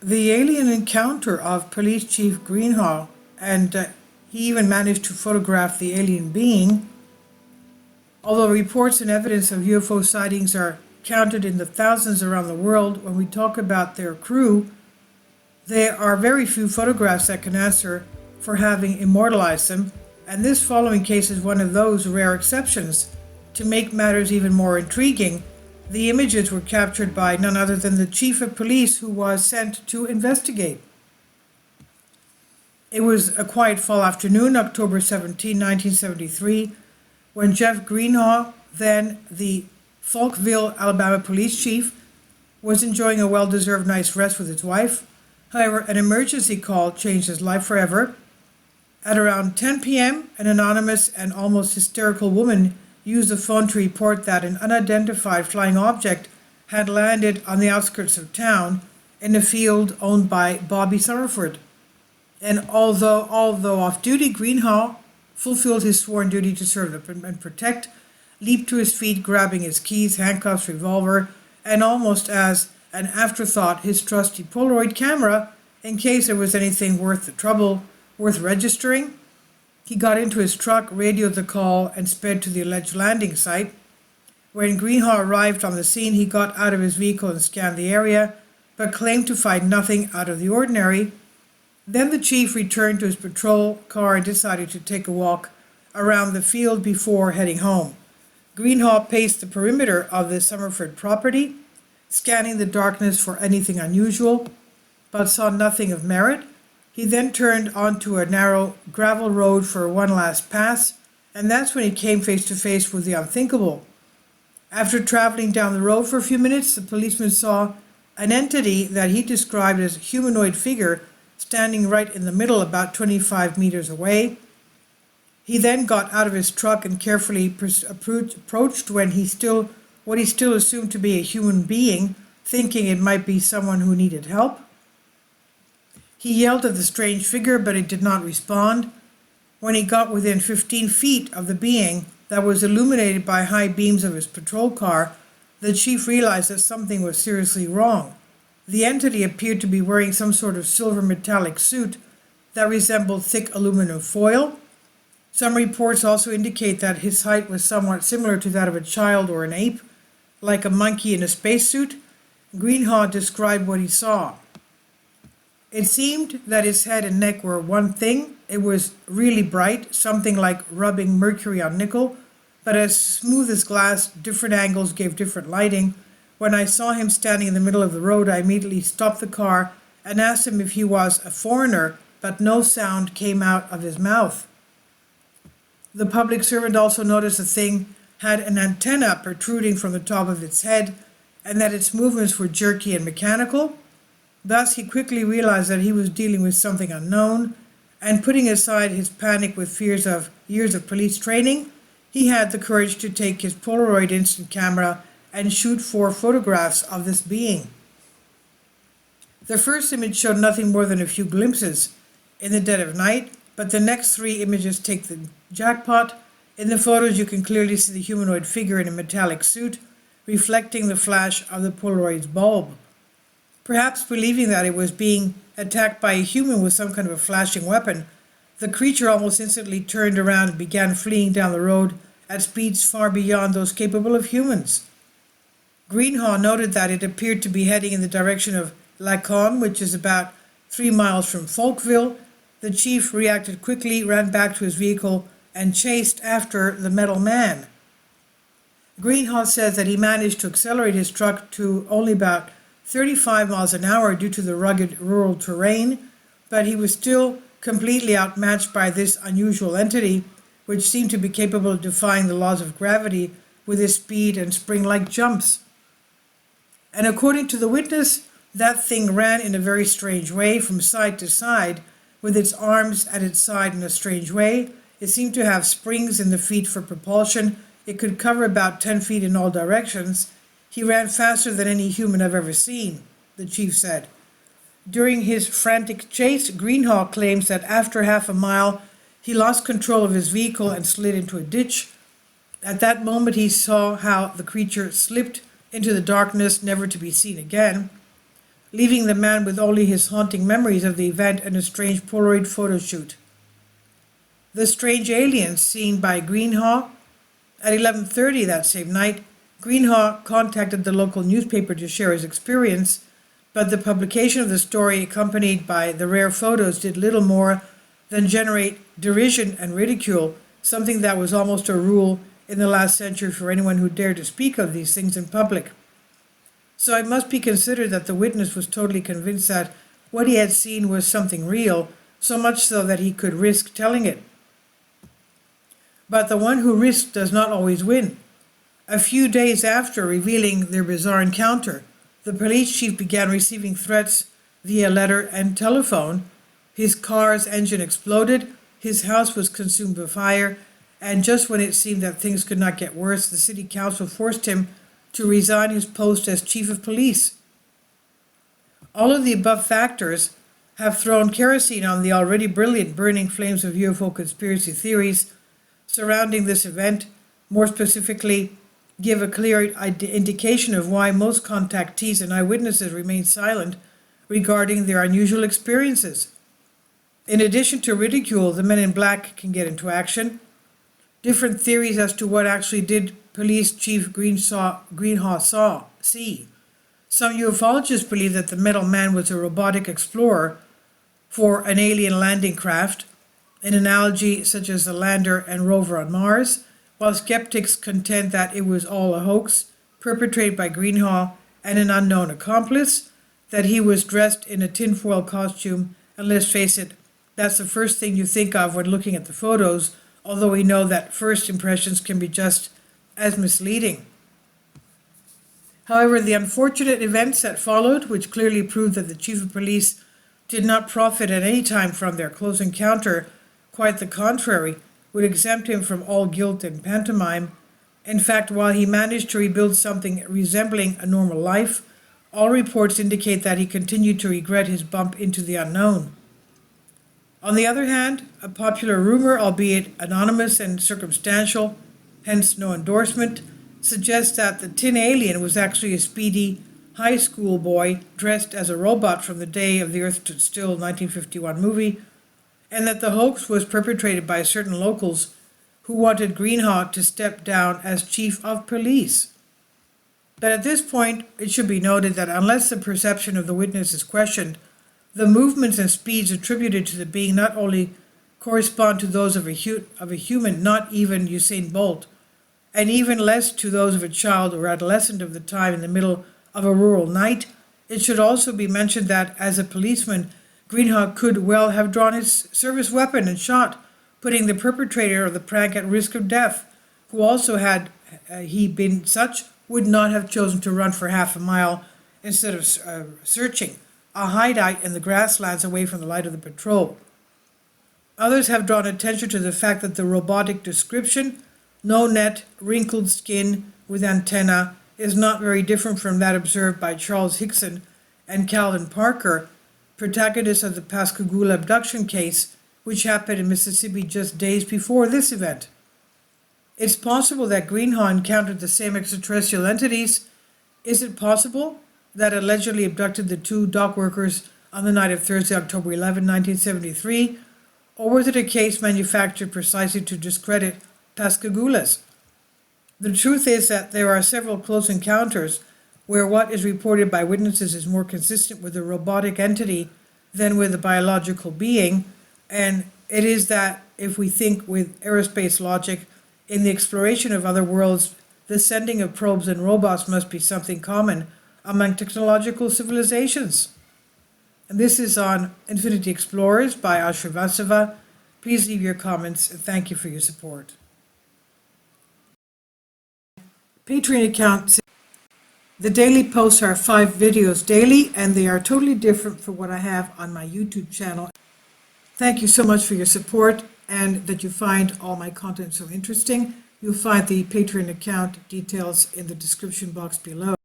The alien encounter of Police Chief Greenhaw, and he even managed to photograph the alien being. Although reports and evidence of UFO sightings are counted in the thousands around the world, when we talk about their crew, there are very few photographs that can answer for having immortalized them, and this following case is one of those rare exceptions. To make matters even more intriguing, the images were captured by none other than the chief of police who was sent to investigate. It was a quiet fall afternoon, October 17, 1973, when Jeff Greenhaw, then the Falkville, Alabama police chief, was enjoying a well-deserved night's rest with his wife. However, an emergency call changed his life forever. At around 10 p.m., an anonymous and almost hysterical woman used the phone to report that an unidentified flying object had landed on the outskirts of town in a field owned by Bobby Summerford. And although off-duty, Greenhaw fulfilled his sworn duty to serve and protect, leaped to his feet, grabbing his keys, handcuffs, revolver, and almost as an afterthought, his trusty Polaroid camera, in case there was anything worth the trouble, worth registering. He got into his truck, radioed the call, and sped to the alleged landing site. When Greenhaw arrived on the scene, he got out of his vehicle and scanned the area, but claimed to find nothing out of the ordinary. Then the chief returned to his patrol car and decided to take a walk around the field before heading home. Greenhaw paced the perimeter of the Summerford property, scanning the darkness for anything unusual, but saw nothing of merit. He then turned onto a narrow gravel road for one last pass, and that's when he came face to face with the unthinkable. After traveling down the road for a few minutes, the policeman saw an entity that he described as a humanoid figure standing right in the middle, about 25 meters away. He then got out of his truck and carefully approached what he still assumed to be a human being, thinking it might be someone who needed help. He yelled at the strange figure, but it did not respond. When he got within 15 feet of the being that was illuminated by high beams of his patrol car, the chief realized that something was seriously wrong. The entity appeared to be wearing some sort of silver metallic suit that resembled thick aluminum foil. Some reports also indicate that his height was somewhat similar to that of a child or an ape, like a monkey in a spacesuit. Greenhaw described what he saw. It seemed that his head and neck were one thing. It was really bright, something like rubbing mercury on nickel, but as smooth as glass. Different angles gave different lighting. When I saw him standing in the middle of the road, I immediately stopped the car and asked him if he was a foreigner, but no sound came out of his mouth. The public servant also noticed the thing had an antenna protruding from the top of its head, and that its movements were jerky and mechanical. Thus, he quickly realized that he was dealing with something unknown, and putting aside his panic with fears of years of police training, he had the courage to take his Polaroid instant camera and shoot 4 photographs of this being. The first image showed nothing more than a few glimpses in the dead of night, but the next 3 images take the jackpot. In the photos, you can clearly see the humanoid figure in a metallic suit, reflecting the flash of the Polaroid's bulb. Perhaps believing that it was being attacked by a human with some kind of a flashing weapon, the creature almost instantly turned around and began fleeing down the road at speeds far beyond those capable of humans. Greenhaw noted that it appeared to be heading in the direction of Lacon, which is about 3 miles from Falkville. The chief reacted quickly, ran back to his vehicle, and chased after the metal man. Greenhaw says that he managed to accelerate his truck to only about 35 miles an hour due to the rugged rural terrain, but he was still completely outmatched by this unusual entity, which seemed to be capable of defying the laws of gravity with his speed and spring-like jumps. And according to the witness, that thing ran in a very strange way from side to side, with its arms at its side in a strange way. It seemed to have springs in the feet for propulsion. It could cover about 10 feet in all directions. He ran faster than any human I've ever seen, the chief said. During his frantic chase, Greenhaw claims that after half a mile, he lost control of his vehicle and slid into a ditch. At that moment, he saw how the creature slipped into the darkness, never to be seen again. leaving the man with only his haunting memories of the event and a strange Polaroid photo shoot. The strange aliens seen by Greenhaw. At 11:30 that same night, Greenhaw contacted the local newspaper to share his experience, but the publication of the story, accompanied by the rare photos, did little more than generate derision and ridicule, something that was almost a rule in the last century for anyone who dared to speak of these things in public. So it must be considered that the witness was totally convinced that what he had seen was something real, so much so that he could risk telling it. But the one who risks does not always win. A few days after revealing their bizarre encounter, the police chief began receiving threats via letter and telephone. His car's engine exploded, his house was consumed by fire, and just when it seemed that things could not get worse, the city council forced him to resign his post as chief of police. All of the above factors have thrown kerosene on the already brilliant burning flames of UFO conspiracy theories surrounding this event, more specifically, give a clear indication of why most contactees and eyewitnesses remain silent regarding their unusual experiences. In addition to ridicule, the men in black can get into action. Different theories as to what actually did Police Chief Greenhaw see. Some ufologists believe that the metal man was a robotic explorer for an alien landing craft, an analogy such as the lander and rover on Mars, while skeptics contend that it was all a hoax perpetrated by Greenhaw and an unknown accomplice, that he was dressed in a tinfoil costume, and let's face it, that's the first thing you think of when looking at the photos, although we know that first impressions can be just as misleading. However, the unfortunate events that followed, which clearly proved that the chief of police did not profit at any time from their close encounter, quite the contrary, would exempt him from all guilt and pantomime. In fact, while he managed to rebuild something resembling a normal life, all reports indicate that he continued to regret his bump into the unknown. On the other hand, a popular rumor, albeit anonymous and circumstantial, hence no endorsement, suggests that the tin alien was actually a speedy high school boy dressed as a robot from the Day of the Earth Stood Still 1951 movie, and that the hoax was perpetrated by certain locals who wanted Greenhaw to step down as chief of police. But at this point, it should be noted that unless the perception of the witness is questioned, the movements and speeds attributed to the being not only correspond to those of a human, not even Usain Bolt, and even less to those of a child or adolescent of the time in the middle of a rural night. It should also be mentioned that as a policeman, Greenhaw could well have drawn his service weapon and shot, putting the perpetrator of the prank at risk of death, who also, had he been such, would not have chosen to run for half a mile instead of searching a hideout in the grasslands away from the light of the patrol. Others have drawn attention to the fact that the robotic description, no net, wrinkled skin with antenna, is not very different from that observed by Charles Hickson and Calvin Parker, protagonists of the Pascagoula abduction case, which happened in Mississippi just days before this event. It's possible that Greenhaw encountered the same extraterrestrial entities. Is it possible that allegedly abducted the two dock workers on the night of Thursday, October 11, 1973, or was it a case manufactured precisely to discredit Pascagoulas? The truth is that there are several close encounters where what is reported by witnesses is more consistent with a robotic entity than with a biological being, and it is that if we think with aerospace logic, in the exploration of other worlds, the sending of probes and robots must be something common among technological civilizations. And this is on Infinity Explorers by Shrivastava. Please leave your comments, and thank you for your support. Patreon account. The daily posts are 5 videos daily, and they are totally different from what I have on my YouTube channel. Thank you so much for your support and that you find all my content so interesting. You'll find the Patreon account details in the description box below.